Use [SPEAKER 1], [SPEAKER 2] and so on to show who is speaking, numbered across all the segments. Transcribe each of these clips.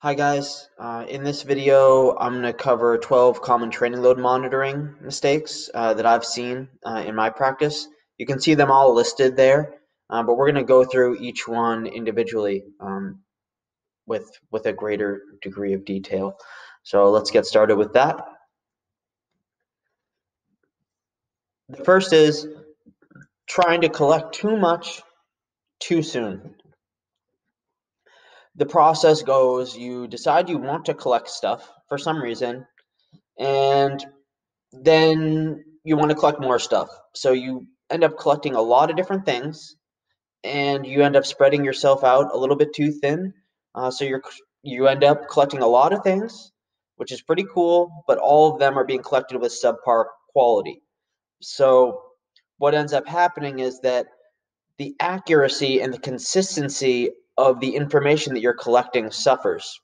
[SPEAKER 1] Hi guys, in this video I'm going to cover 12 common training load monitoring mistakes that I've seen in my practice. You can see them all listed there, but we're going to go through each one individually with a greater degree of detail. So let's get started with that. The first is trying to collect too much too soon. The process goes, you decide you want to collect stuff for some reason, and then you want to collect more stuff. So you end up collecting a lot of different things, and you end up spreading yourself out a little bit too thin. So you end up collecting a lot of things, which is pretty cool, but all of them are being collected with subpar quality. So what ends up happening is that the accuracy and the consistency of the information that you're collecting suffers.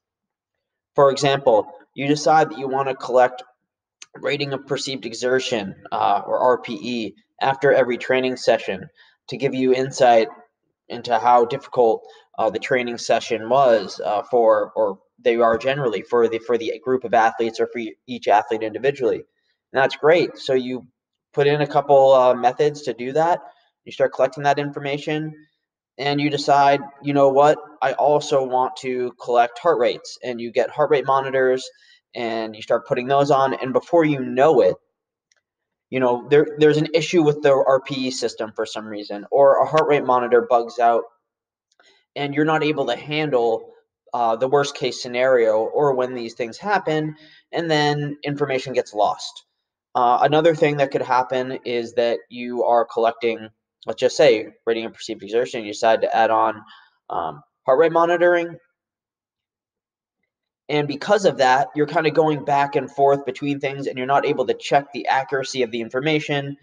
[SPEAKER 1] For example, you decide that you want to collect rating of perceived exertion, or RPE, after every training session to give you insight into how difficult the training session was or they are generally for the group of athletes or for each athlete individually. And that's great. So you put in a couple methods to do that. You start collecting that information, and you decide, you know what, I also want to collect heart rates, and you get heart rate monitors and you start putting those on, and before you know it, there's an issue with the RPE system for some reason, or a heart rate monitor bugs out and you're not able to handle the worst case scenario or when these things happen, and then information gets lost. Another thing that could happen is that you are collecting, let's just say, rating and perceived exertion. You decide to add on heart rate monitoring. And because of that, you're kind of going back and forth between things, and you're not able to check the accuracy of the information,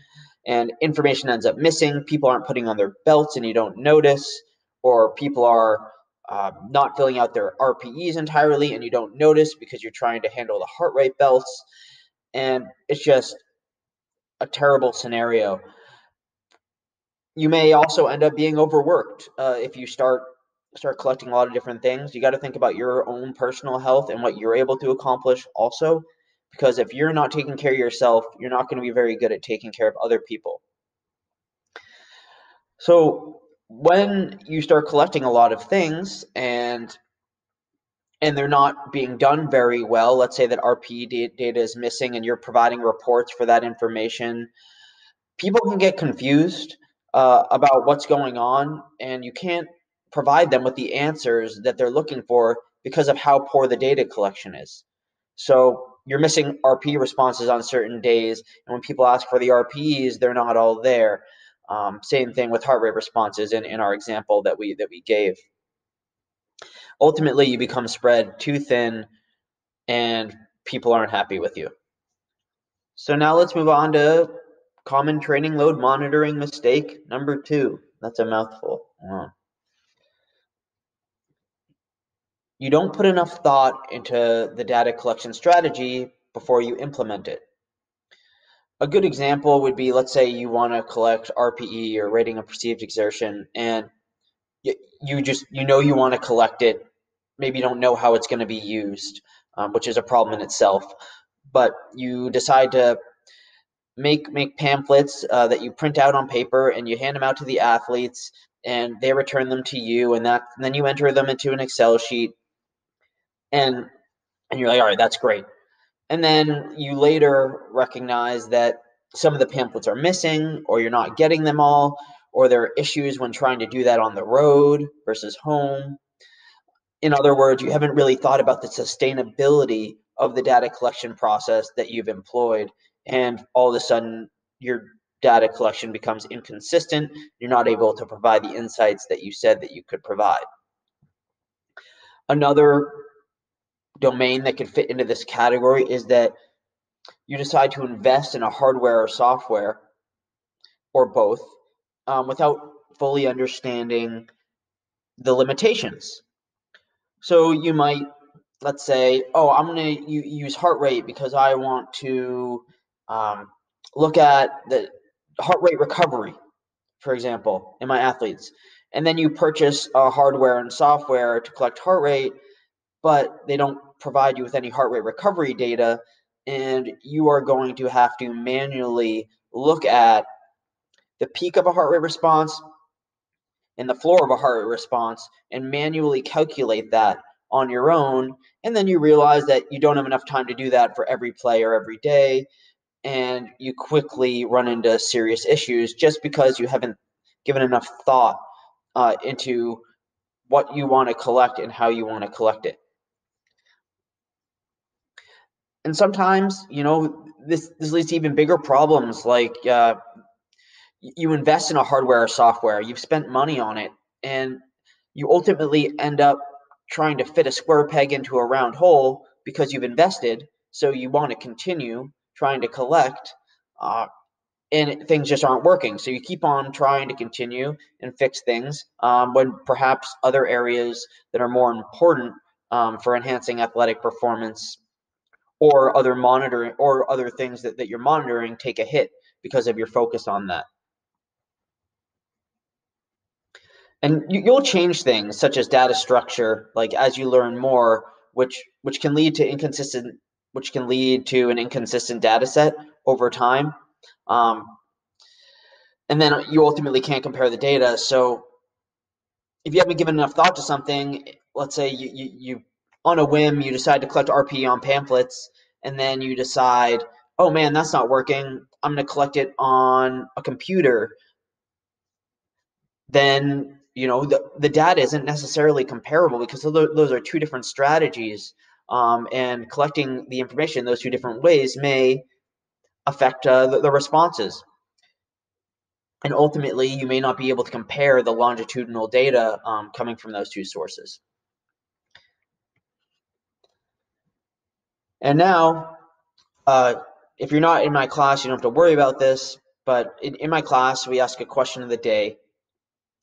[SPEAKER 1] and information ends up missing. People aren't putting on their belts and you don't notice, or people are not filling out their RPEs entirely and you don't notice because you're trying to handle the heart rate belts. And it's just a terrible scenario. You may also end up being overworked if you start collecting a lot of different things. You got to think about your own personal health and what you're able to accomplish also, because if you're not taking care of yourself, you're not going to be very good at taking care of other people. So when you start collecting a lot of things and they're not being done very well, let's say that RPE data is missing and you're providing reports for that information, people can get confused about what's going on, and you can't provide them with the answers that they're looking for because of how poor the data collection is. So you're missing RP responses on certain days, and when people ask for the RPEs, they're not all there. Same thing with heart rate responses in our example that we gave. Ultimately, you become spread too thin, and people aren't happy with you. So now let's move on to common training load monitoring mistake number 2. That's a mouthful. Wow. You don't put enough thought into the data collection strategy before you implement it. A good example would be, let's say you want to collect RPE or rating of perceived exertion, and you you want to collect it. Maybe you don't know how it's going to be used, which is a problem in itself. But you decide to make pamphlets that you print out on paper, and you hand them out to the athletes, and they return them to you, and then you enter them into an Excel sheet, and you're like, all right, that's great. And then you later recognize that some of the pamphlets are missing, or you're not getting them all, or there are issues when trying to do that on the road versus home. In other words, you haven't really thought about the sustainability of the data collection process that you've employed, and all of a sudden your data collection becomes inconsistent. You're not able to provide the insights that you said that you could provide. Another domain that could fit into this category is that you decide to invest in a hardware or software, or both, without fully understanding the limitations. So you might, let's say, oh, I'm going to use heart rate because I want to look at the heart rate recovery, for example, in my athletes. And then you purchase hardware and software to collect heart rate, but they don't provide you with any heart rate recovery data, and you are going to have to manually look at the peak of a heart rate response and the floor of a heart rate response and manually calculate that on your own. And then you realize that you don't have enough time to do that for every play or every day, and you quickly run into serious issues just because you haven't given enough thought into what you want to collect and how you want to collect it. And sometimes, this leads to even bigger problems, like you invest in a hardware or software, you've spent money on it, and you ultimately end up trying to fit a square peg into a round hole because you've invested, so you want to continue trying to collect, and things just aren't working. So you keep on trying to continue and fix things when perhaps other areas that are more important for enhancing athletic performance or other monitoring or other things that you're monitoring take a hit because of your focus on that. And you'll change things such as data structure, like as you learn more, which can lead to an inconsistent data set over time. And then you ultimately can't compare the data. So if you haven't given enough thought to something, let's say you on a whim, you decide to collect RPE on pamphlets, and then you decide, oh man, that's not working, I'm going to collect it on a computer. Then the data isn't necessarily comparable because those are two different strategies, and collecting the information in those two different ways may affect the responses. And ultimately, you may not be able to compare the longitudinal data coming from those two sources. And now, if you're not in my class, you don't have to worry about this, but in my class, we ask a question of the day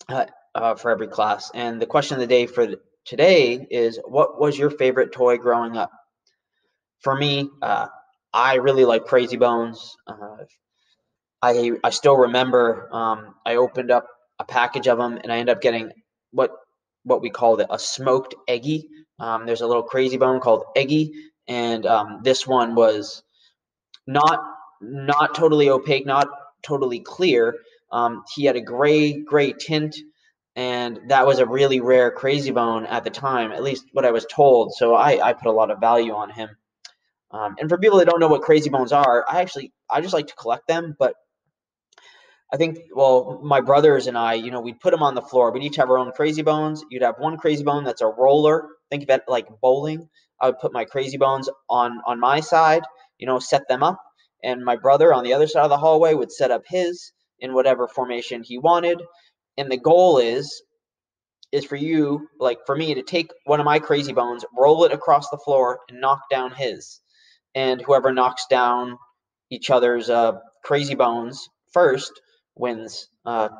[SPEAKER 1] for every class. And the question of the day for today is, what was your favorite toy growing up? For me, I really like Crazy Bones. I still remember I opened up a package of them, and I ended up getting what we called a smoked Eggy. There's a little Crazy Bone called Eggy, and this one was not totally opaque, not totally clear. He had a gray tint, and that was a really rare Crazy Bone at the time, at least what I was told. So I put a lot of value on him. And for people that don't know what Crazy Bones are, I just like to collect them, but I think, well, my brothers and I, we'd put them on the floor. We'd each have our own Crazy Bones. You'd have one Crazy Bone that's a roller. Think of it like bowling. I would put my Crazy Bones on my side, set them up. And my brother on the other side of the hallway would set up his in whatever formation he wanted. And the goal is for you, like for me, to take one of my Crazy Bones, roll it across the floor, and knock down his. And whoever knocks down each other's Crazy Bones first wins. I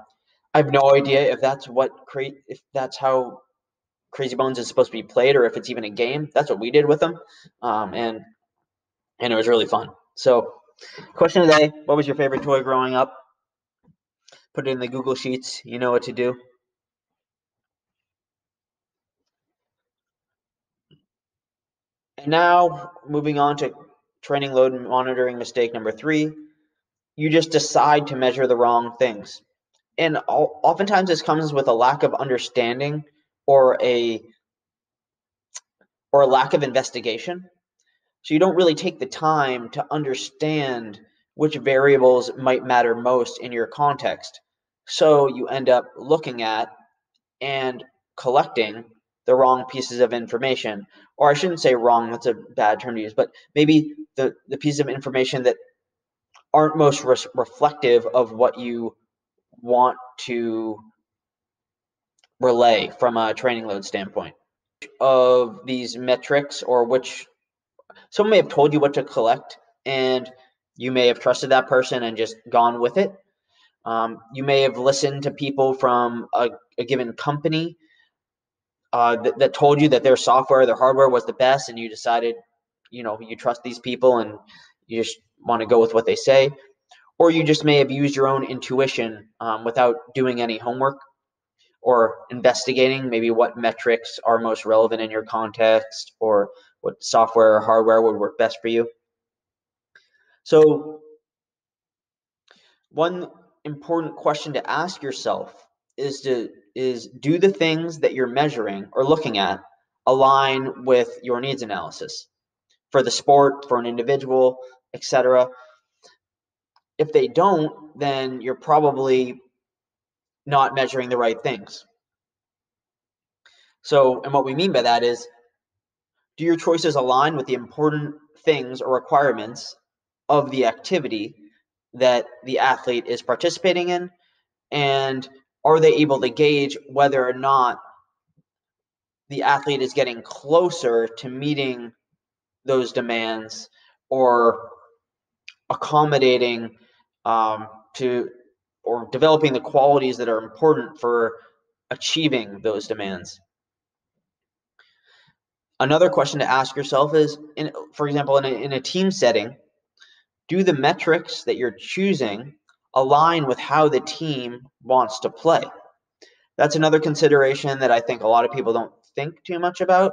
[SPEAKER 1] have no idea if that's how Crazy Bones is supposed to be played, or if it's even a game. That's what we did with them, and it was really fun. So, question of the day: what was your favorite toy growing up? Put it in the Google Sheets. You know what to do. And now, moving on to training load and monitoring mistake number 3. You just decide to measure the wrong things. And oftentimes this comes with a lack of understanding or a lack of investigation. So you don't really take the time to understand which variables might matter most in your context. So you end up looking at and collecting the wrong pieces of information. Or I shouldn't say wrong, that's a bad term to use, but maybe the pieces of information that aren't most reflective of what you want to relay from a training load standpoint. Of these metrics, or which someone may have told you what to collect, and you may have trusted that person and just gone with it. You may have listened to people from a given company that told you that their software, their hardware was the best, and you decided, you trust these people and you just want to go with what they say. Or you just may have used your own intuition without doing any homework. or investigating maybe what metrics are most relevant in your context or what software or hardware would work best for you. So one important question to ask yourself is do the things that you're measuring or looking at align with your needs analysis for the sport, for an individual, etc. If they don't, then you're probably not measuring the right things. So, and what we mean by that is, do your choices align with the important things or requirements of the activity that the athlete is participating in? And are they able to gauge whether or not the athlete is getting closer to meeting those demands or accommodating to or developing the qualities that are important for achieving those demands? Another question to ask yourself is, for example, in a team setting, do the metrics that you're choosing align with how the team wants to play? That's another consideration that I think a lot of people don't think too much about,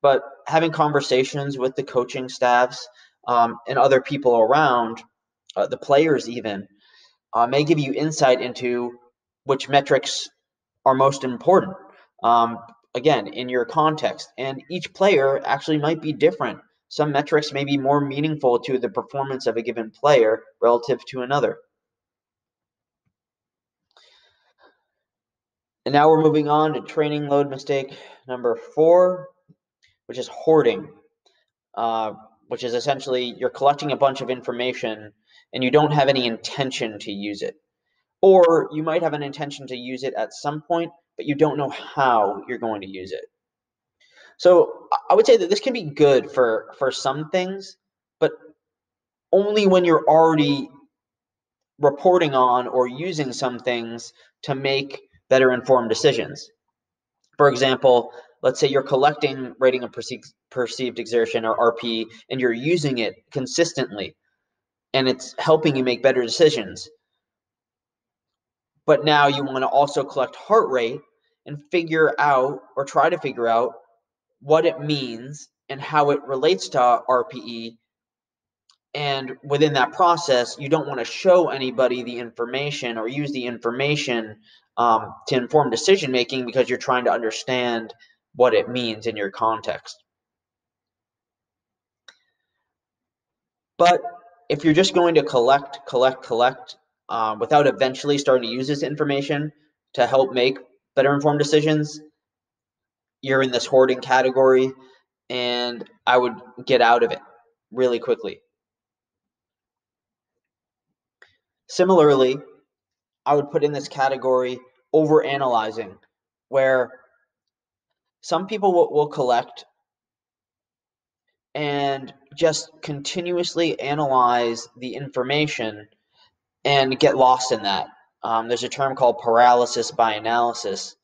[SPEAKER 1] but having conversations with the coaching staffs and other people around, the players even, may give you insight into which metrics are most important. Again, in your context, and each player actually might be different. Some metrics may be more meaningful to the performance of a given player relative to another. And now we're moving on to training load mistake number 4, which is hoarding, which is essentially you're collecting a bunch of information and you don't have any intention to use it. Or you might have an intention to use it at some point, but you don't know how you're going to use it. So I would say that this can be good for some things, but only when you're already reporting on or using some things to make better informed decisions. For example, let's say you're collecting rating of perceived exertion, or RP, and you're using it consistently, and it's helping you make better decisions. But now you want to also collect heart rate and figure out, or try to figure out, what it means and how it relates to RPE. And within that process, you don't want to show anybody the information or use the information to inform decision making, because you're trying to understand what it means in your context. But if you're just going to collect without eventually starting to use this information to help make better informed decisions, you're in this hoarding category, and I would get out of it really quickly. Similarly, I would put in this category overanalyzing, where some people will collect and just continuously analyze the information and get lost in that. There's a term called paralysis by analysis.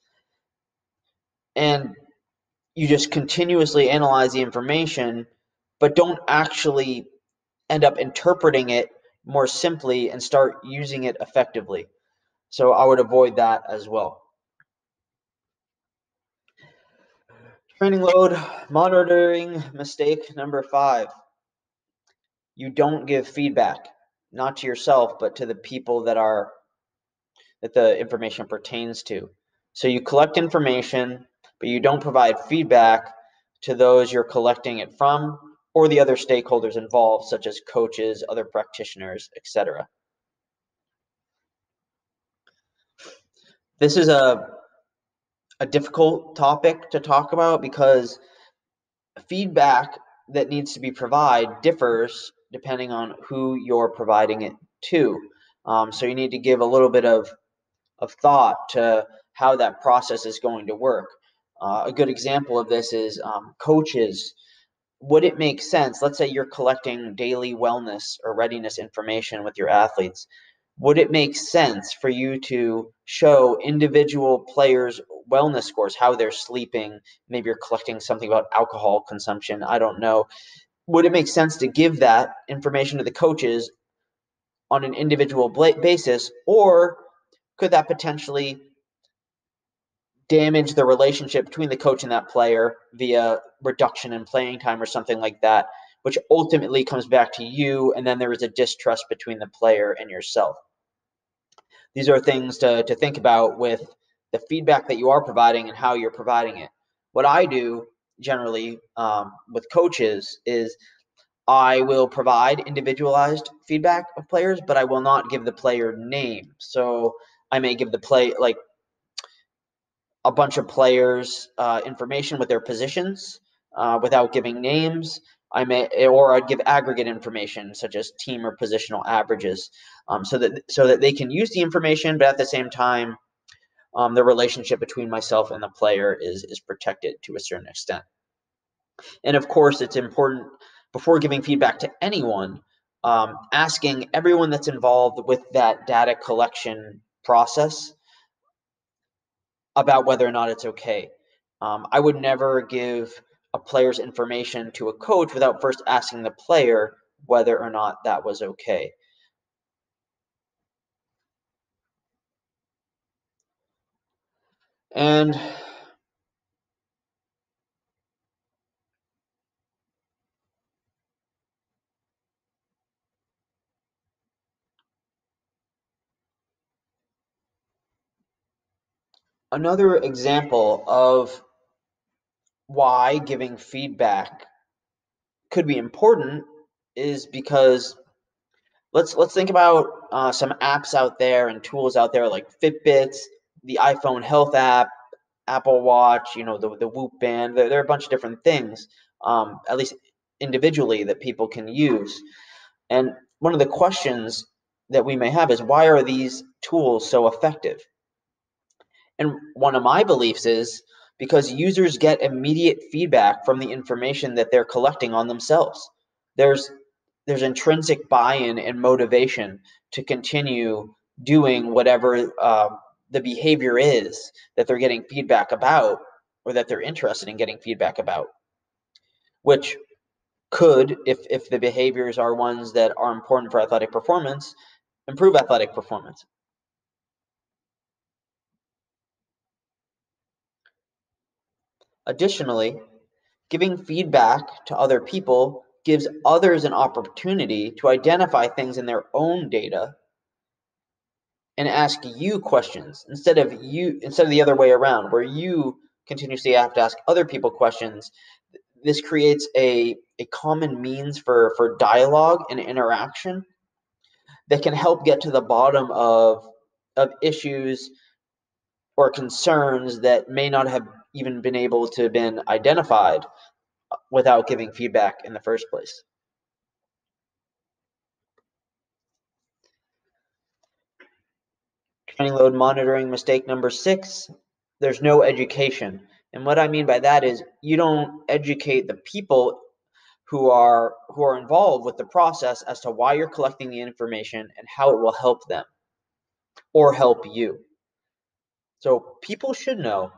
[SPEAKER 1] And you just continuously analyze the information, but don't actually end up interpreting it more simply and start using it effectively. So I would avoid that as well. Training load monitoring mistake number 5. You don't give feedback, not to yourself, but to the people that the information pertains to. So you collect information, but you don't provide feedback to those you're collecting it from, or the other stakeholders involved, such as coaches, other practitioners, etc. This is a difficult topic to talk about, because feedback that needs to be provided differs depending on who you're providing it to. So you need to give a little bit of thought to how that process is going to work. A good example of this is coaches. Would it make sense? Let's say you're collecting daily wellness or readiness information with your athletes. Would it make sense for you to show individual players' wellness scores, how they're sleeping? Maybe you're collecting something about alcohol consumption. I don't know. Would it make sense to give that information to the coaches on an individual basis, or could that potentially damage the relationship between the coach and that player via reduction in playing time or something like that, which ultimately comes back to you, and then there is a distrust between the player and yourself. These are things to think about with the feedback that you are providing and how you're providing it. What I do generally with coaches is I will provide individualized feedback of players, but I will not give the player names. So I may give the play like a bunch of players information with their positions without giving names. I'd give aggregate information such as team or positional averages, so that they can use the information, but at the same time, the relationship between myself and the player is protected to a certain extent. And of course, it's important before giving feedback to anyone, asking everyone that's involved with that data collection process about whether or not it's okay. I would never give a player's information to a coach without first asking the player whether or not that was okay. And another example of why giving feedback could be important is because let's think about some apps out there and tools out there like Fitbits, the iPhone Health app, Apple Watch, the Whoop band. There are a bunch of different things, at least individually, that people can use. And one of the questions that we may have is, why are these tools so effective? And one of my beliefs is because users get immediate feedback from the information that they're collecting on themselves. There's there's intrinsic buy-in and motivation to continue doing whatever the behavior is that they're getting feedback about, or that they're interested in getting feedback about, which could, if the behaviors are ones that are important for athletic performance, improve athletic performance. Additionally, giving feedback to other people gives others an opportunity to identify things in their own data and ask you questions instead of the other way around, where you continuously have to ask other people questions. This creates a common means for dialogue and interaction that can help get to the bottom of issues or concerns that may not have even been able to have been identified without giving feedback in the first place. Training load monitoring mistake number 6, there's no education. And what I mean by that is you don't educate the people who are involved with the process as to why you're collecting the information and how it will help them or help you. So people should know,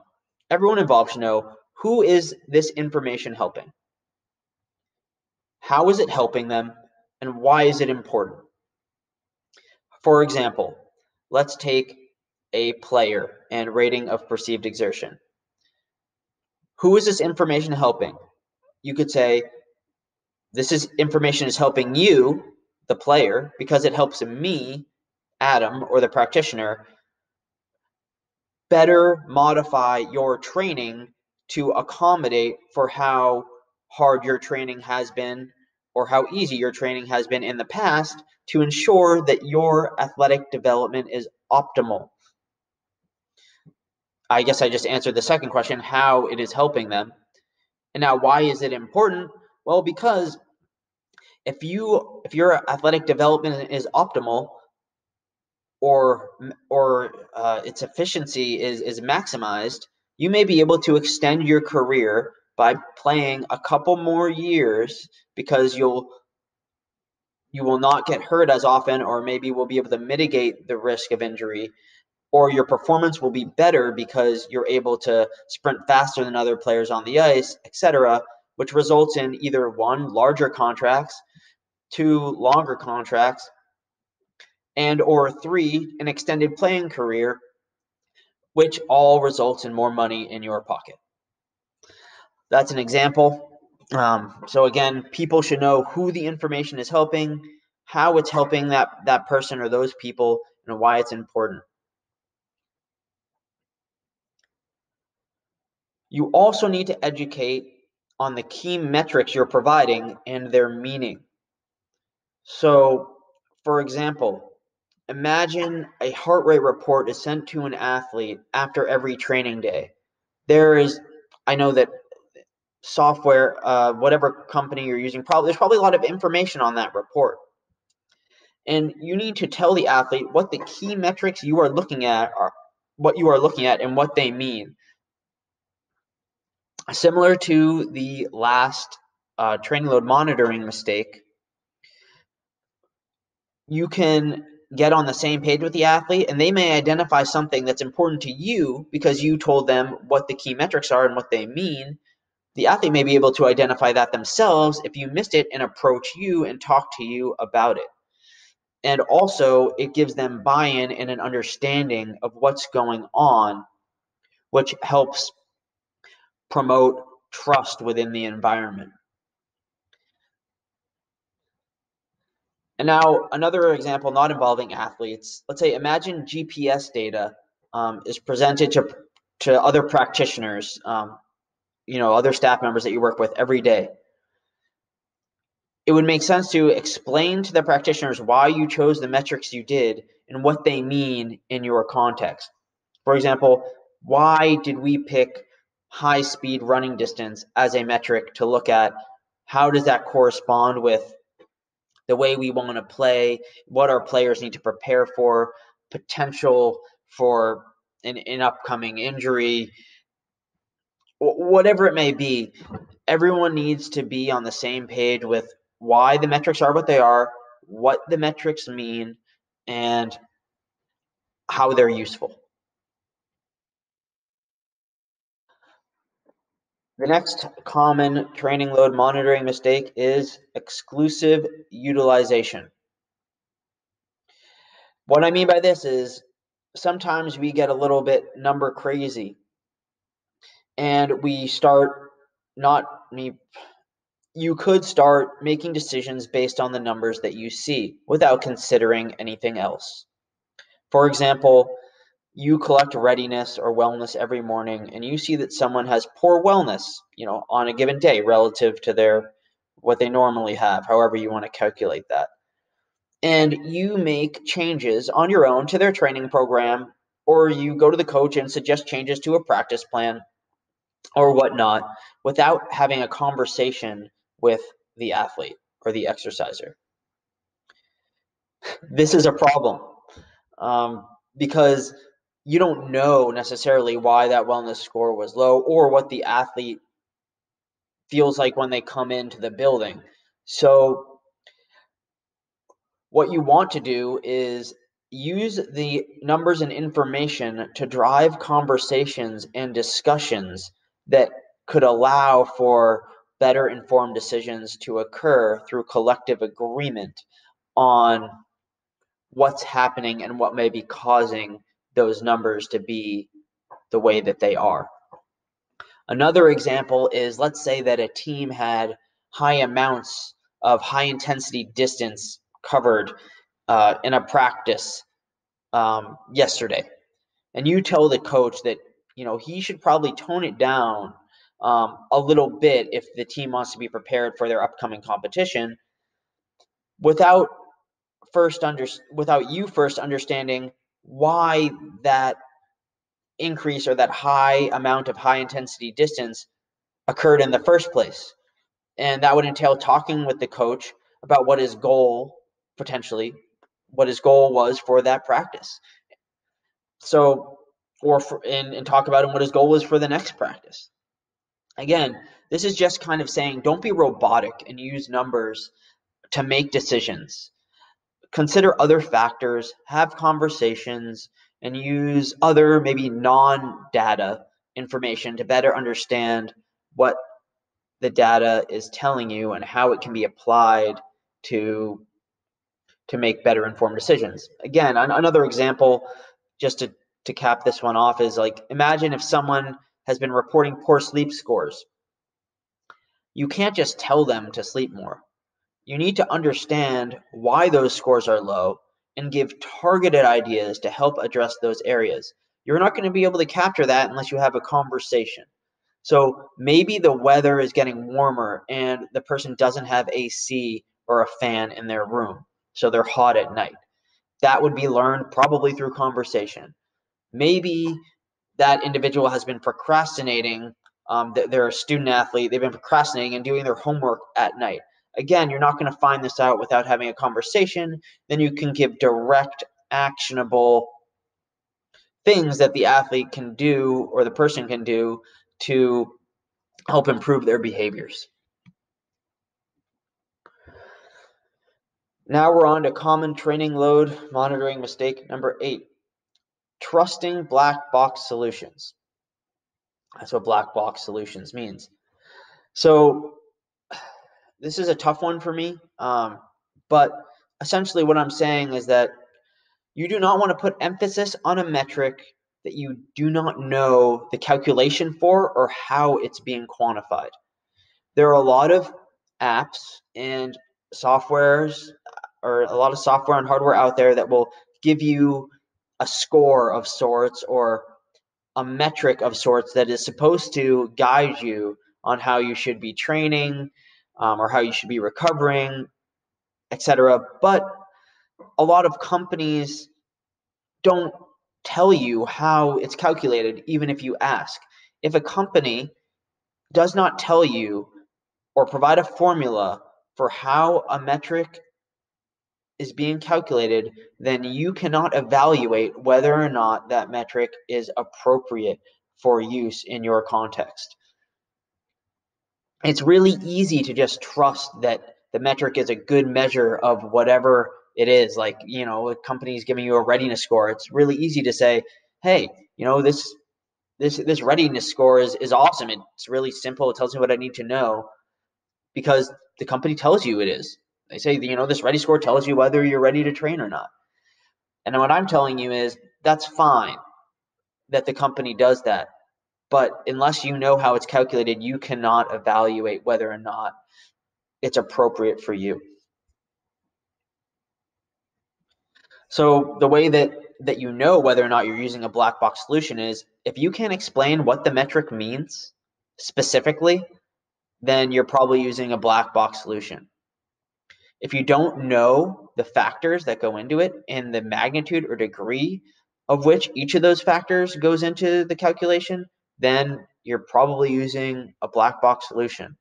[SPEAKER 1] everyone involved should know, who is this information helping? How is it helping them? And why is it important? For example, let's take a player and rating of perceived exertion. Who is this information helping? You could say, information is helping you, the player, because it helps me, Adam, or the practitioner, better modify your training to accommodate for how hard your training has been or how easy your training has been in the past, to ensure that your athletic development is optimal. I guess I just answered the second question, how it is helping them. And now, why is it important? Well, because if your athletic development is optimal, or its efficiency is maximized, you may be able to extend your career by playing a couple more years, because you will not get hurt as often, or maybe will be able to mitigate the risk of injury, or your performance will be better because you're able to sprint faster than other players on the ice, etc., which results in either 1, larger contracts, 2, longer contracts, and or 3, an extended playing career, which all results in more money in your pocket. That's an example. So again, people should know who the information is helping, how it's helping that person or those people, and why it's important. You also need to educate on the key metrics you're providing and their meaning. So, for example, imagine a heart rate report is sent to an athlete after every training day. I know that software, whatever company you're using, there's probably a lot of information on that report. And you need to tell the athlete what the key metrics you are looking at are, what you are looking at and what they mean. Similar to the last training load monitoring mistake, you can get on the same page with the athlete and they may identify something that's important to you because you told them what the key metrics are and what they mean. The athlete may be able to identify that themselves if you missed it and approach you and talk to you about it. And also, it gives them buy-in and an understanding of what's going on, which helps promote trust within the environment. And now another example not involving athletes. Let's say imagine GPS data is presented to other practitioners, other staff members that you work with every day. It would make sense to explain to the practitioners why you chose the metrics you did and what they mean in your context. For example, why did we pick high speed running distance as a metric to look at? How does that correspond with the way we want to play, what our players need to prepare for, potential for an upcoming injury, whatever it may be? Everyone needs to be on the same page with why the metrics are what they are, what the metrics mean, and how they're useful. The next common training load monitoring mistake is exclusive utilization. What I mean by this is sometimes we get a little bit number crazy and we start you could start making decisions based on the numbers that you see without considering anything else. For example, you collect readiness or wellness every morning and you see that someone has poor wellness, on a given day relative to what they normally have, however you want to calculate that. And you make changes on your own to their training program, or you go to the coach and suggest changes to a practice plan or whatnot without having a conversation with the athlete or the exerciser. This is a problem because you don't know necessarily why that wellness score was low or what the athlete feels like when they come into the building. So what you want to do is use the numbers and information to drive conversations and discussions that could allow for better informed decisions to occur through collective agreement on what's happening and what may be causing those numbers to be the way that they are. Another example is, let's say that a team had high amounts of high intensity distance covered in a practice yesterday, and you tell the coach that he should probably tone it down a little bit if the team wants to be prepared for their upcoming competition, without you first understanding why that increase or that high amount of high intensity distance occurred in the first place. And that would entail talking with the coach about what his goal was for that practice. So, and talk about what his goal was for the next practice. Again, this is just kind of saying, don't be robotic and use numbers to make decisions. Consider other factors, have conversations, and use other maybe non-data information to better understand what the data is telling you and how it can be applied to make better informed decisions. Again, another example, just to to cap this one off is, like, imagine if someone has been reporting poor sleep scores. You can't just tell them to sleep more. You need to understand why those scores are low and give targeted ideas to help address those areas. You're not going to be able to capture that unless you have a conversation. So maybe the weather is getting warmer and the person doesn't have AC or a fan in their room, so they're hot at night. That would be learned probably through conversation. Maybe that individual has been procrastinating. They're a student athlete. They've been procrastinating and doing their homework at night. Again, you're not going to find this out without having a conversation. Then you can give direct, actionable things that the athlete can do or the person can do to help improve their behaviors. Now we're on to common training load monitoring mistake number 8. Trusting black box solutions. That's what black box solutions means. So this is a tough one for me, but essentially what I'm saying is that you do not want to put emphasis on a metric that you do not know the calculation for or how it's being quantified. There are a lot of apps and softwares, or a lot of software and hardware out there that will give you a score of sorts or a metric of sorts that is supposed to guide you on how you should be training, or how you should be recovering, etc. But a lot of companies don't tell you how it's calculated, even if you ask. If a company does not tell you or provide a formula for how a metric is being calculated, then you cannot evaluate whether or not that metric is appropriate for use in your context. It's really easy to just trust that the metric is a good measure of whatever it is. Like, a company's giving you a readiness score. It's really easy to say, hey, this readiness score is awesome. It's really simple. It tells me what I need to know because the company tells you it is. They say, this ready score tells you whether you're ready to train or not. And what I'm telling you is that's fine that the company does that. But unless you know how it's calculated, you cannot evaluate whether or not it's appropriate for you. So the way that you know whether or not you're using a black box solution is if you can't explain what the metric means specifically, then you're probably using a black box solution. If you don't know the factors that go into it and the magnitude or degree of which each of those factors goes into the calculation, then you're probably using a black box solution.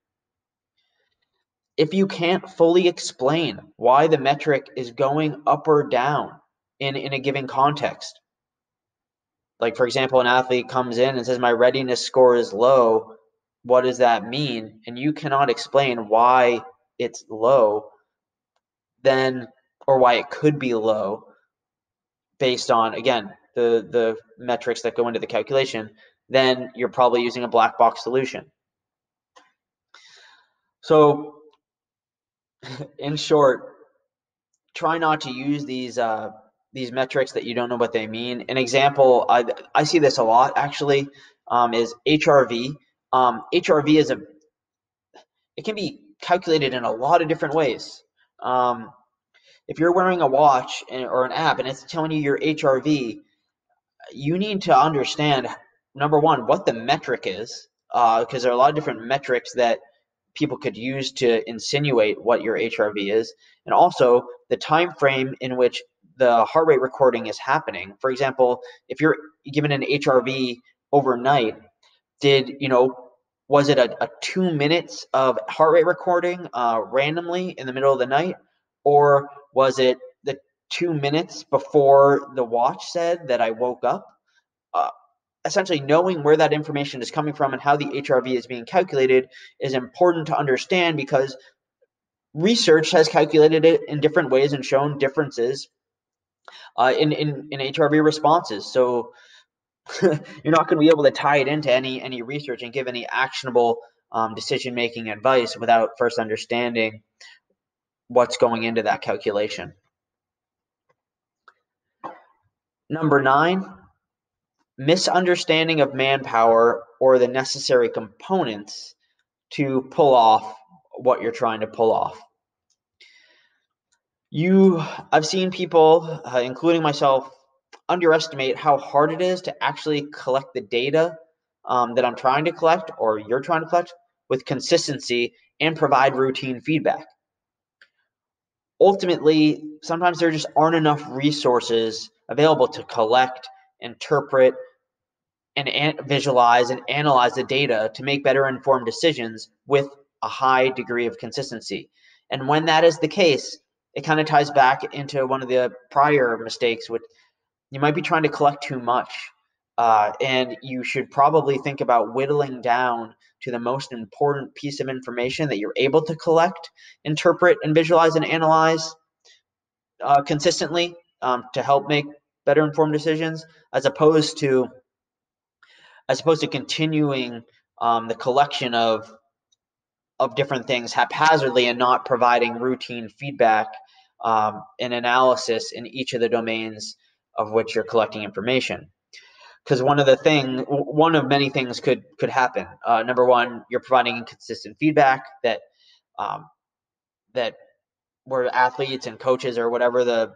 [SPEAKER 1] If you can't fully explain why the metric is going up or down in a given context, like, for example, an athlete comes in and says, my readiness score is low, what does that mean? And you cannot explain why it's low, then, or why it could be low based on, again, the metrics that go into the calculation, then you're probably using a black box solution. So in short, try not to use these metrics that you don't know what they mean. An example, I see this a lot actually, is HRV. HRV it can be calculated in a lot of different ways. If you're wearing a watch or an app and it's telling you your HRV, you need to understand, number one, what the metric is, because there are a lot of different metrics that people could use to insinuate what your HRV is, and also the time frame in which the heart rate recording is happening. For example, if you're given an HRV overnight, was it a 2 minutes of heart rate recording randomly in the middle of the night, or was it the 2 minutes before the watch said that I woke up? Essentially, knowing where that information is coming from and how the HRV is being calculated is important to understand, because research has calculated it in different ways and shown differences in HRV responses. So you're not going to be able to tie it into any research and give any actionable decision-making advice without first understanding what's going into that calculation. Number 9, misunderstanding of manpower or the necessary components to pull off what you're trying to pull off. I've seen people, including myself, underestimate how hard it is to actually collect the data that I'm trying to collect or you're trying to collect with consistency and provide routine feedback. Ultimately, sometimes there just aren't enough resources available to collect, interpret, and visualize and analyze the data to make better informed decisions with a high degree of consistency. And when that is the case, it kind of ties back into one of the prior mistakes, which you might be trying to collect too much. And you should probably think about whittling down to the most important piece of information that you're able to collect, interpret, and visualize and analyze consistently to help make better informed decisions, as opposed to continuing the collection of different things haphazardly and not providing routine feedback and analysis in each of the domains of which you're collecting information. Because one of many things could happen. Number one, you're providing inconsistent feedback that that where athletes and coaches or whoever the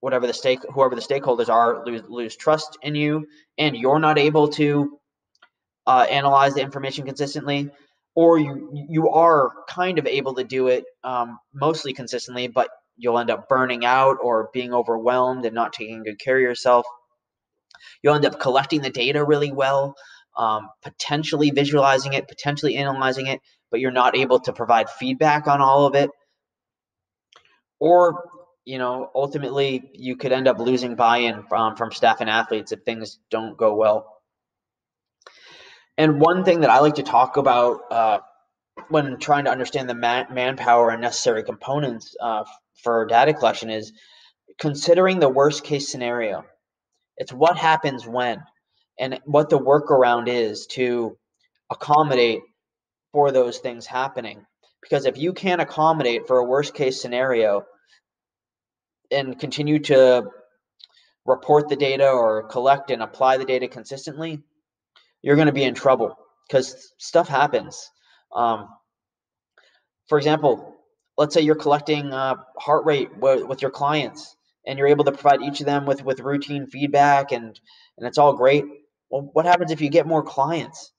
[SPEAKER 1] stakeholders are lose trust in you, and you're not able to analyze the information consistently, or you are kind of able to do it mostly consistently, but you'll end up burning out or being overwhelmed and not taking good care of yourself. You'll end up collecting the data really well, potentially visualizing it, potentially analyzing it, but you're not able to provide feedback on all of it. Or, ultimately you could end up losing buy-in from staff and athletes if things don't go well. And one thing that I like to talk about when trying to understand the manpower and necessary components for data collection is considering the worst case scenario. It's what happens when, and what the workaround is to accommodate for those things happening. Because if you can't accommodate for a worst case scenario and continue to report the data or collect and apply the data consistently, you're going to be in trouble because stuff happens. For example, let's say you're collecting heart rate with your clients, and you're able to provide each of them with routine feedback, and it's all great. Well, what happens if you get more clients?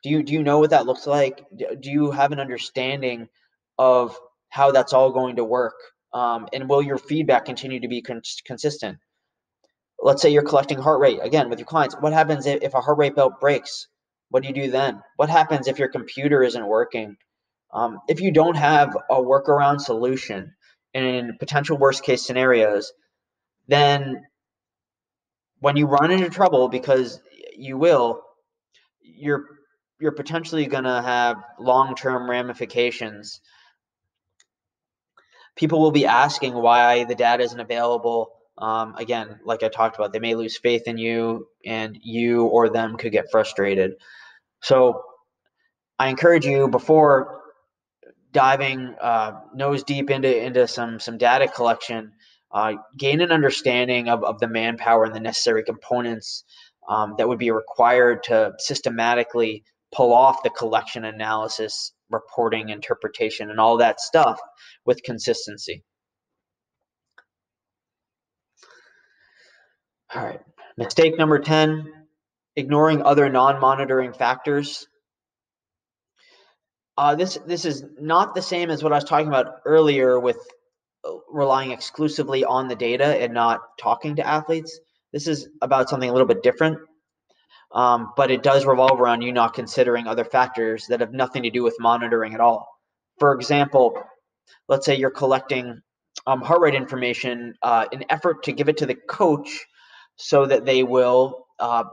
[SPEAKER 1] Do you know what that looks like? Do you have an understanding of how that's all going to work? And will your feedback continue to be consistent? Let's say you're collecting heart rate again with your clients. What happens if a heart rate belt breaks? What do you do then? What happens if your computer isn't working? If you don't have a workaround solution in potential worst case scenarios, then when you run into trouble, because you will, you're potentially going to have long-term ramifications. People will be asking why the data isn't available. Again, like I talked about, they may lose faith in you, and you or them could get frustrated. So I encourage you, before diving nose deep into some data collection, gain an understanding of the manpower and the necessary components that would be required to systematically pull off the collection, analysis, reporting, interpretation, and all that stuff with consistency. All right. Mistake number 10, ignoring other non-monitoring factors. This is not the same as what I was talking about earlier with relying exclusively on the data and not talking to athletes. This is about something a little bit different, but it does revolve around you not considering other factors that have nothing to do with monitoring at all. For example, let's say you're collecting heart rate information in effort to give it to the coach so that they will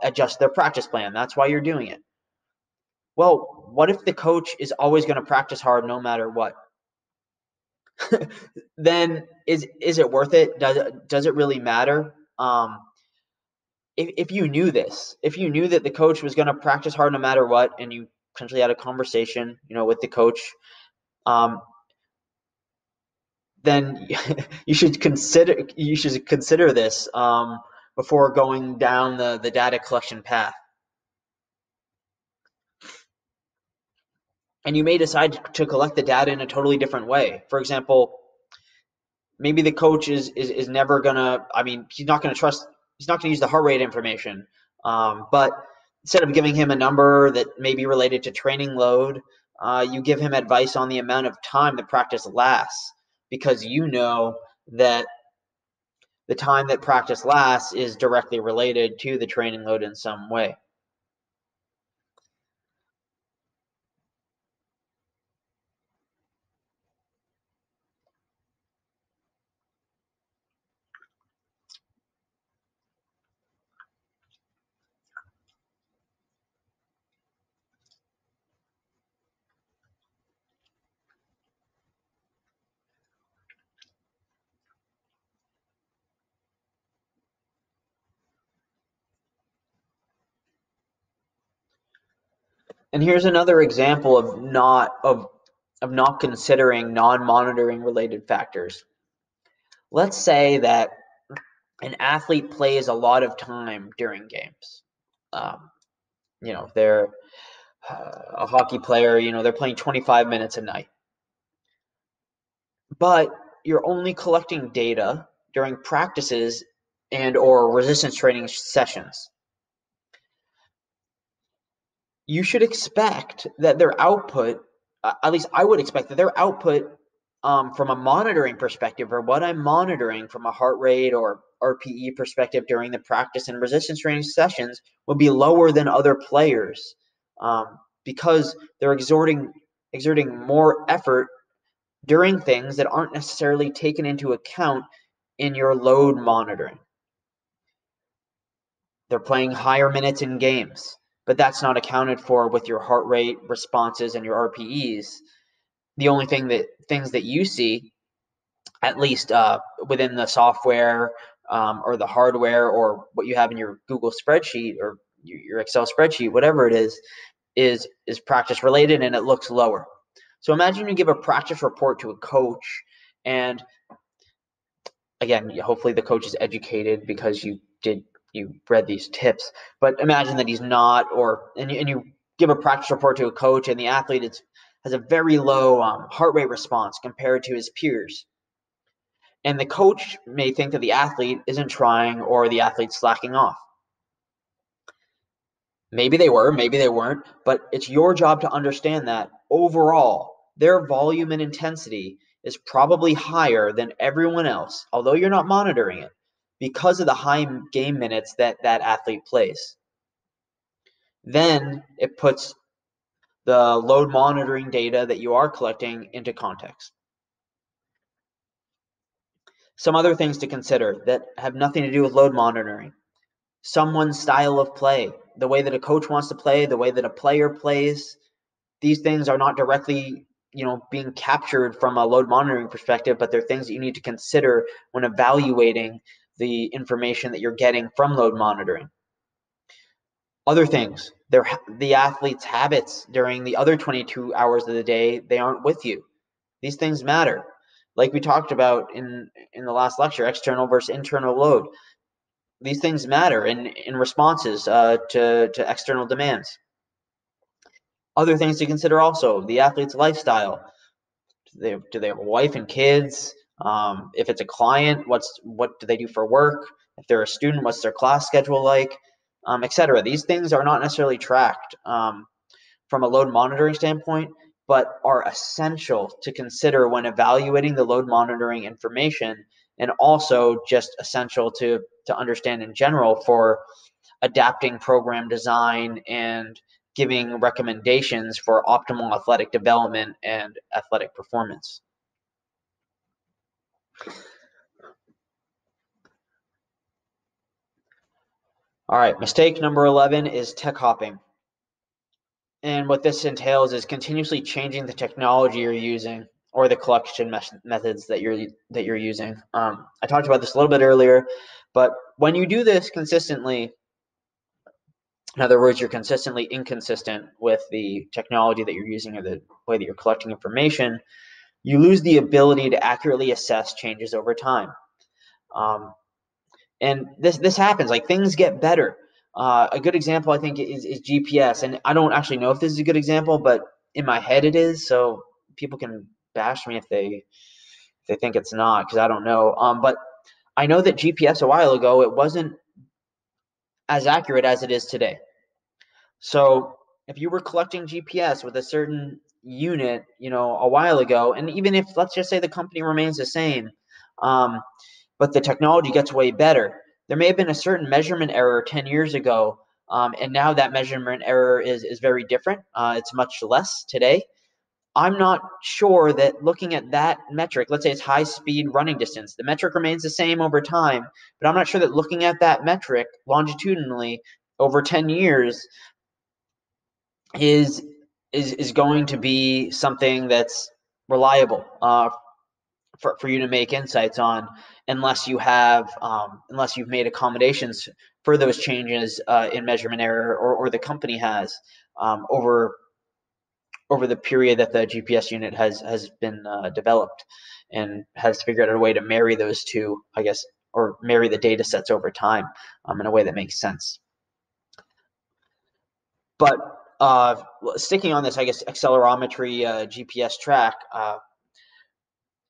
[SPEAKER 1] adjust their practice plan. That's why you're doing it. Well, what if the coach is always going to practice hard no matter what? Then is it worth it? Does it really matter? If you knew this, if you knew that the coach was going to practice hard no matter what, and you potentially had a conversation, with the coach, then you should consider this before going down the data collection path. And you may decide to collect the data in a totally different way. For example, maybe the coach is never gonna, he's not gonna use the heart rate information. But instead of giving him a number that may be related to training load, you give him advice on the amount of time the practice lasts, because you know that the time that practice lasts is directly related to the training load in some way. And here's another example of not considering non-monitoring related factors. Let's say that an athlete plays a lot of time during games. They're a hockey player, they're playing 25 minutes a night. But you're only collecting data during practices and or resistance training sessions. You should expect that their output, at least I would expect that their output from a monitoring perspective, or what I'm monitoring from a heart rate or RPE perspective during the practice and resistance training sessions, will be lower than other players, because they're exerting more effort during things that aren't necessarily taken into account in your load monitoring. They're playing higher minutes in games, but that's not accounted for with your heart rate responses and your RPEs. The only things that you see, at least within the software or the hardware or what you have in your Google spreadsheet or your Excel spreadsheet, whatever it is practice related, and it looks lower. So imagine you give a practice report to a coach, and again, hopefully the coach is educated because you read these tips. But imagine that he's not, and you give a practice report to a coach, and the athlete has a very low heart rate response compared to his peers. And the coach may think that the athlete isn't trying, or the athlete's slacking off. Maybe they were, maybe they weren't, but it's your job to understand that overall, their volume and intensity is probably higher than everyone else, although you're not monitoring it, because of the high game minutes that athlete plays. Then it puts the load monitoring data that you are collecting into context. Some other things to consider that have nothing to do with load monitoring: someone's style of play, the way that a coach wants to play, the way that a player plays. These things are not directly, being captured from a load monitoring perspective, but they're things that you need to consider when evaluating the information that you're getting from load monitoring. Other things, the athlete's habits during the other 22 hours of the day, they aren't with you. These things matter. Like we talked about in the last lecture, external versus internal load. These things matter in responses to external demands. Other things to consider also: the athlete's lifestyle. Do they have a wife and kids? If it's a client, what do they do for work? If they're a student, what's their class schedule like? Etc. These things are not necessarily tracked from a load monitoring standpoint, but are essential to consider when evaluating the load monitoring information, and also just essential to understand in general for adapting program design and giving recommendations for optimal athletic development and athletic performance. All right, mistake number 11 is tech hopping. And what this entails is continuously changing the technology you're using or the collection methods that you're using. I talked about this a little bit earlier, but when you do this consistently, in other words, you're consistently inconsistent with the technology that you're using or the way that you're collecting information, you lose the ability to accurately assess changes over time. And this happens. Like, things get better. A good example, I think, is GPS. And I don't actually know if this is a good example, but in my head it is. So people can bash me if they think it's not, because I don't know. But I know that GPS a while ago, it wasn't as accurate as it is today. So if you were collecting GPS with a certain unit, a while ago, and even if, let's just say, the company remains the same, but the technology gets way better, there may have been a certain measurement error 10 years ago, and now that measurement error is very different. It's much less today. I'm not sure that looking at that metric, let's say it's high speed running distance, the metric remains the same over time, but I'm not sure that looking at that metric longitudinally over 10 years is going to be something that's reliable for you to make insights on, unless you've made accommodations for those changes in measurement error, or the company has, over the period that the GPS unit has been developed, and has figured out a way to marry those two, I guess, or marry the data sets over time in a way that makes sense. But sticking on this, I guess, accelerometry GPS track,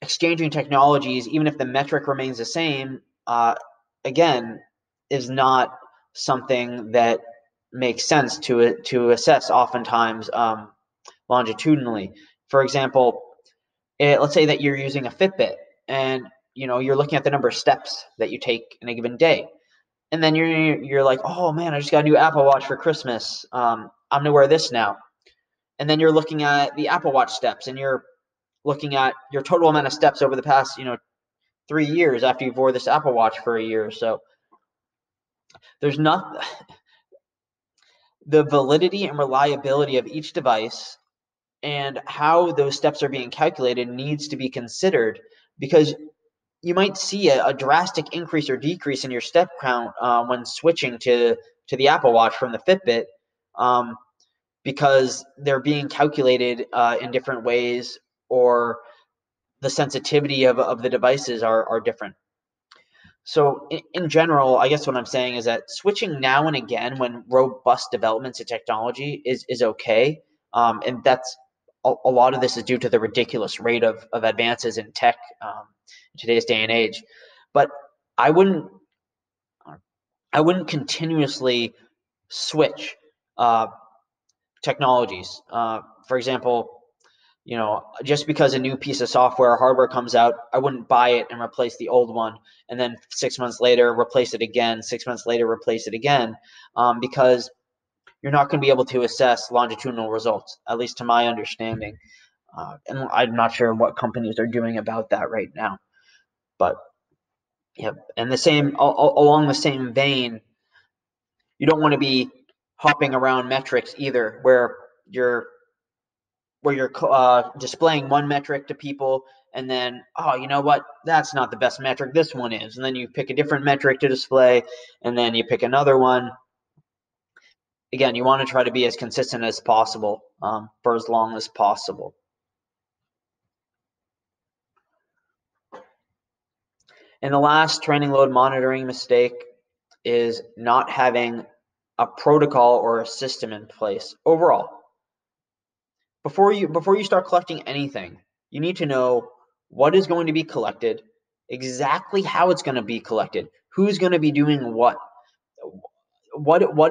[SPEAKER 1] exchanging technologies, even if the metric remains the same, again, is not something that makes sense to assess oftentimes longitudinally. For example, let's say that you're using a Fitbit, and you're looking at the number of steps that you take in a given day, and then you're like, oh man, I just got a new Apple Watch for Christmas. I'm gonna wear this now. And then you're looking at the Apple Watch steps, and you're looking at your total amount of steps over the past 3 years after you've wore this Apple Watch for a year or so. There's not the validity and reliability of each device, and how those steps are being calculated needs to be considered, because you might see a drastic increase or decrease in your step count when switching to the Apple Watch from the Fitbit, because they're being calculated in different ways, or the sensitivity of the devices are different. So in general, I guess what I'm saying is that switching now and again when robust developments in technology is okay. And that's a lot of this is due to the ridiculous rate of advances in tech in today's day and age. But I wouldn't continuously switch technologies. For example, just because a new piece of software or hardware comes out, I wouldn't buy it and replace the old one, and then 6 months later replace it again, 6 months later replace it again, because you're not going to be able to assess longitudinal results, at least to my understanding. And I'm not sure what companies are doing about that right now. But yeah, and along the same vein, you don't want to be hopping around metrics either, where you're displaying one metric to people, and then, oh, you know what, that's not the best metric, this one is, and then you pick a different metric to display, and then you pick another one. Again, you want to try to be as consistent as possible for as long as possible. And the last training load monitoring mistake is not having a protocol or a system in place overall. Before you start collecting anything, you need to know what is going to be collected, exactly how it's going to be collected, who's going to be doing what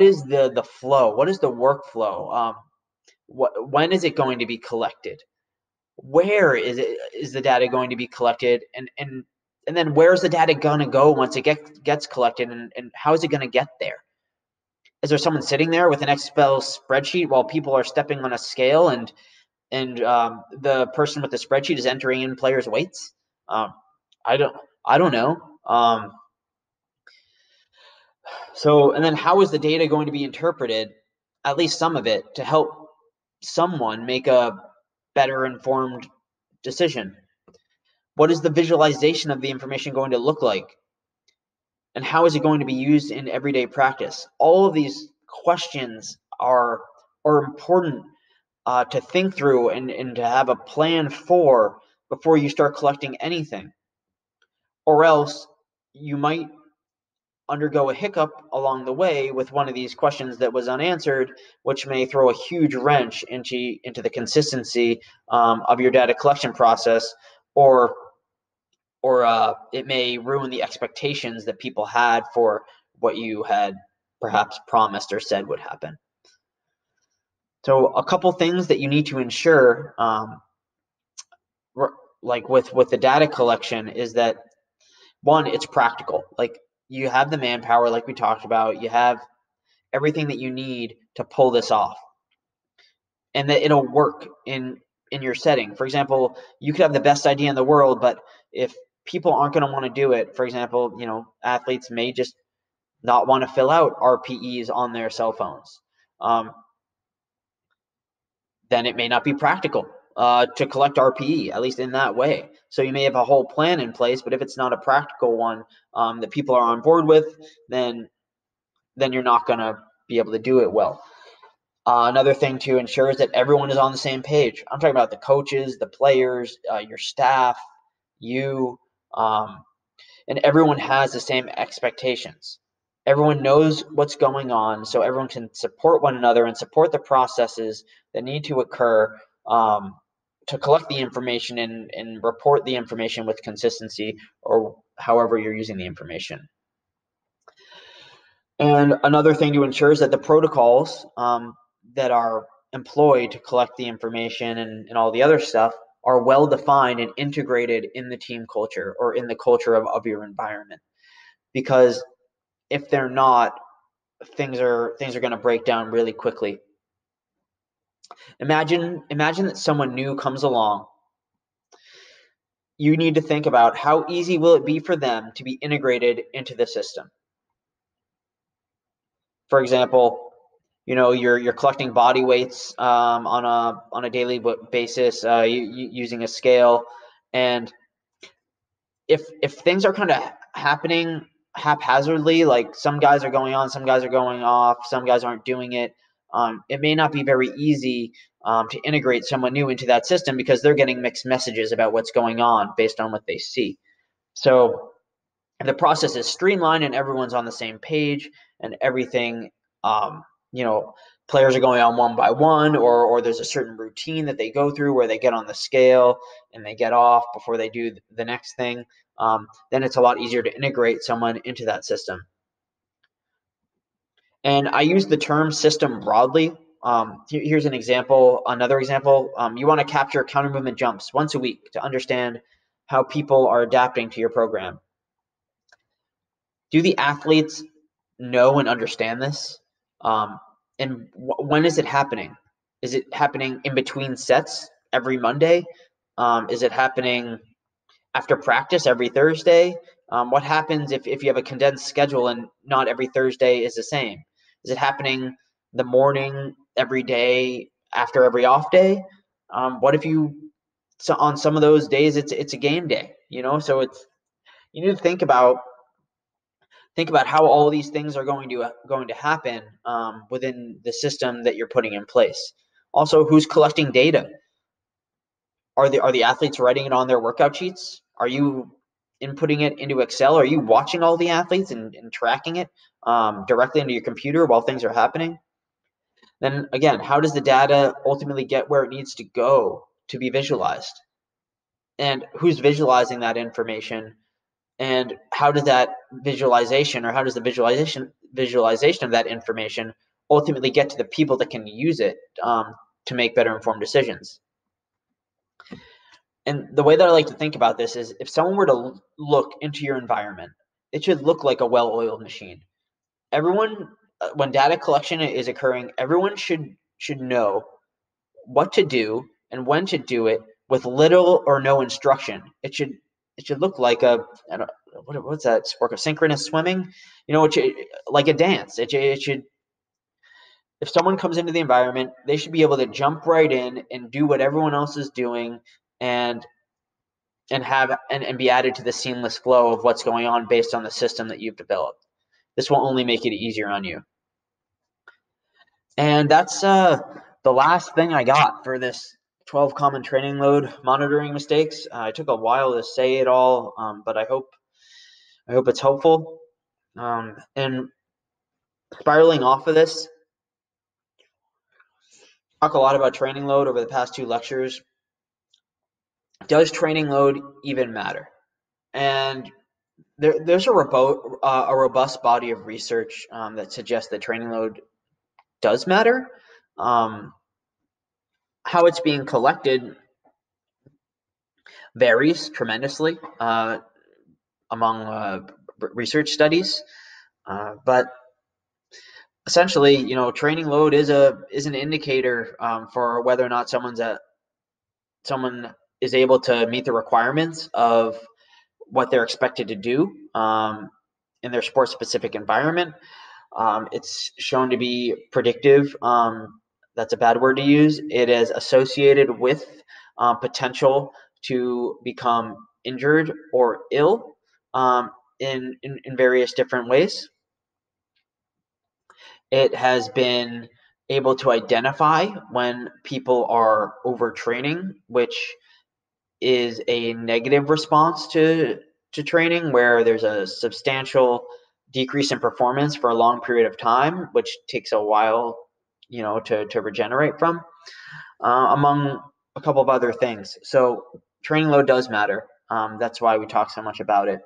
[SPEAKER 1] is the flow, what is the workflow, when is it going to be collected, where is the data going to be collected, and then where's the data going to go once it gets collected, and how is it going to get there? Is there someone sitting there with an Excel spreadsheet while people are stepping on a scale, and the person with the spreadsheet is entering in players' weights? I don't know. So, and then how is the data going to be interpreted, at least some of it, to help someone make a better informed decision? What is the visualization of the information going to look like? And how is it going to be used in everyday practice? All of these questions are important to think through and to have a plan for before you start collecting anything. Or else you might undergo a hiccup along the way with one of these questions that was unanswered, which may throw a huge wrench into the consistency of your data collection process, or it may ruin the expectations that people had for what you had perhaps promised or said would happen. So a couple things that you need to ensure, like with the data collection, is that one, it's practical. Like, you have the manpower, like we talked about, you have everything that you need to pull this off, and that it'll work in your setting. For example, you could have the best idea in the world, but if people aren't going to want to do it, for example, athletes may just not want to fill out RPEs on their cell phones. Then it may not be practical to collect RPE, at least in that way. So you may have a whole plan in place, but if it's not a practical one that people are on board with, then you're not going to be able to do it well. Another thing to ensure is that everyone is on the same page. I'm talking about the coaches, the players, your staff, you, and everyone has the same expectations. Everyone knows what's going on, so everyone can support one another and support the processes that need to occur to collect the information and report the information with consistency, or however you're using the information. And another thing to ensure is that the protocols that are employed to collect the information and all the other stuff are well defined and integrated in the team culture or in the culture of your environment. Because if they're not, things are going to break down really quickly. Imagine that someone new comes along. You need to think about how easy will it be for them to be integrated into the system. For example, you're collecting body weights on a daily basis using a scale, and if things are kind of happening haphazardly, like some guys are going on, some guys are going off, some guys aren't doing it, it may not be very easy to integrate someone new into that system because they're getting mixed messages about what's going on based on what they see. So if the process is streamlined and everyone's on the same page and everything, players are going on one by one, or there's a certain routine that they go through where they get on the scale and they get off before they do the next thing, then it's a lot easier to integrate someone into that system. And I use the term system broadly. Here's an example. Another example, you want to capture counter movement jumps once a week to understand how people are adapting to your program. Do the athletes know and understand this? And when is it happening? Is it happening in between sets every Monday? Is it happening after practice every Thursday? What happens if you have a condensed schedule and not every Thursday is the same? Is it happening the morning every day after every off day? What if on some of those days it's a game day? So you need to think about how all these things are going to happen within the system that you're putting in place. Also, who's collecting data? Are the athletes writing it on their workout sheets? Are you inputting it into Excel? Are you watching all the athletes and tracking it directly into your computer while things are happening? Then again, how does the data ultimately get where it needs to go to be visualized? And who's visualizing that information? And how does that visualization, or how does the visualization of that information ultimately get to the people that can use it to make better informed decisions? And the way that I like to think about this is, if someone were to look into your environment, it should look like a well-oiled machine. Everyone, when data collection is occurring, everyone should know what to do and when to do it with little or no instruction. It should look like what's that sport of synchronous swimming? Like a dance. It should. If someone comes into the environment, they should be able to jump right in and do what everyone else is doing, and be added to the seamless flow of what's going on based on the system that you've developed. This will only make it easier on you. And that's the last thing I got for this 12 common training load monitoring mistakes. It took a while to say it all, but I hope it's helpful. And spiraling off of this, talk a lot about training load over the past 2 lectures. Does training load even matter? And there's a robust body of research that suggests that training load does matter. How it's being collected varies tremendously among research studies, but essentially, training load is an indicator for whether or not someone is able to meet the requirements of what they're expected to do in their sport-specific environment. It's shown to be predictive. That's a bad word to use. It is associated with potential to become injured or ill in various different ways. It has been able to identify when people are overtraining, which is a negative response to training, where there's a substantial decrease in performance for a long period of time, which takes a while, to regenerate from, among a couple of other things. So training load does matter. That's why we talk so much about it.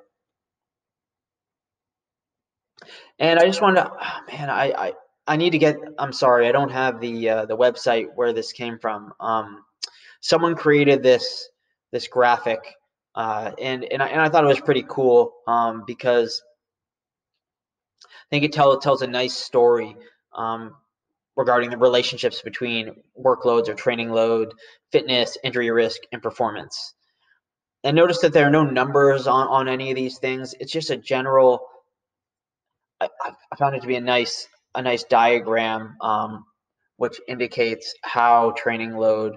[SPEAKER 1] And I just wanted to, man, I need to get. I'm sorry, I don't have the website where this came from. Someone created this graphic, and I thought it was pretty cool because I think it tells a nice story regarding the relationships between workloads or training load, fitness, injury risk, and performance. And notice that there are no numbers on any of these things. It's just a general. I found it to be a nice diagram, which indicates how training load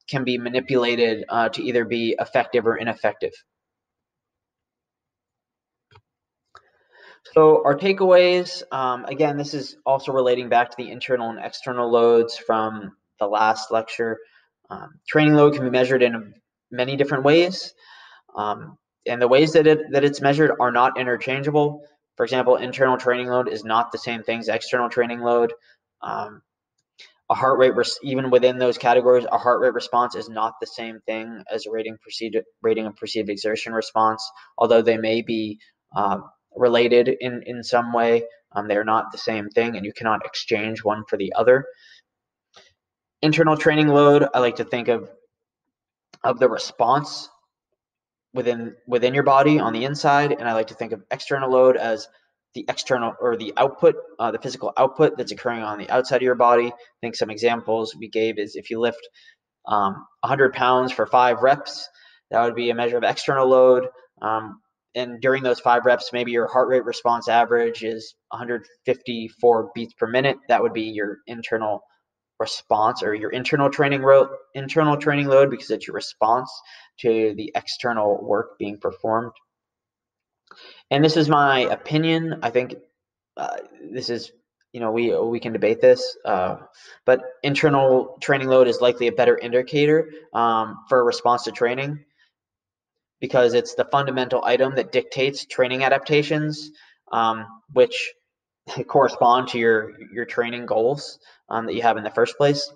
[SPEAKER 1] can be manipulated to either be effective or ineffective. So our takeaways, again, this is also relating back to the internal and external loads from the last lecture. Training load can be measured in many different ways, and the ways that it's measured are not interchangeable. For example, internal training load is not the same thing as external training load. A heart rate, even within those categories, a heart rate response is not the same thing as a rating of perceived exertion response, although they may be related in some way. They're not the same thing, and you cannot exchange one for the other. Internal training load, I like to think of the response within your body on the inside, and I like to think of external load as the external, or the output, the physical output that's occurring on the outside of your body. I think some examples we gave is if you lift 100 pounds for 5 reps, that would be a measure of external load. And during those 5 reps, maybe your heart rate response average is 154 beats per minute. That would be your internal response, or your internal training load, because it's your response to the external work being performed. And this is my opinion. I think this is, we can debate this, but internal training load is likely a better indicator for a response to training, because it's the fundamental item that dictates training adaptations, which correspond to your training goals that you have in the first place.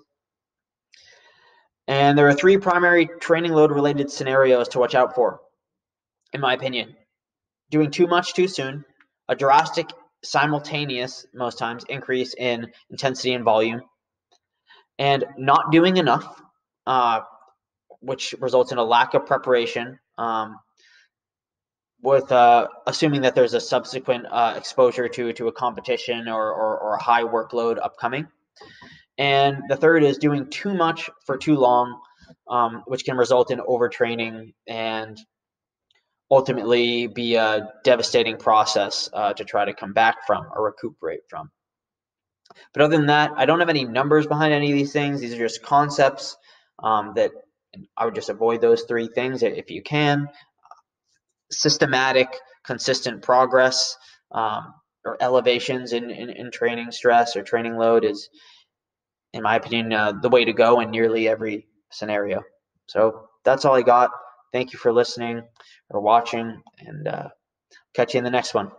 [SPEAKER 1] And there are 3 primary training load related scenarios to watch out for, in my opinion. Doing too much too soon, a drastic simultaneous, most times, increase in intensity and volume, and not doing enough, which results in a lack of preparation, with assuming that there's a subsequent exposure to a competition or a high workload upcoming. And the third is doing too much for too long, which can result in overtraining and ultimately be a devastating process to try to come back from or recuperate from. But other than that, I don't have any numbers behind any of these things. These are just concepts that I would just avoid those 3 things if you can. Systematic, consistent progress or elevations in training stress or training load is, in my opinion, the way to go in nearly every scenario. So that's all I got. Thank you for listening or watching, and catch you in the next one.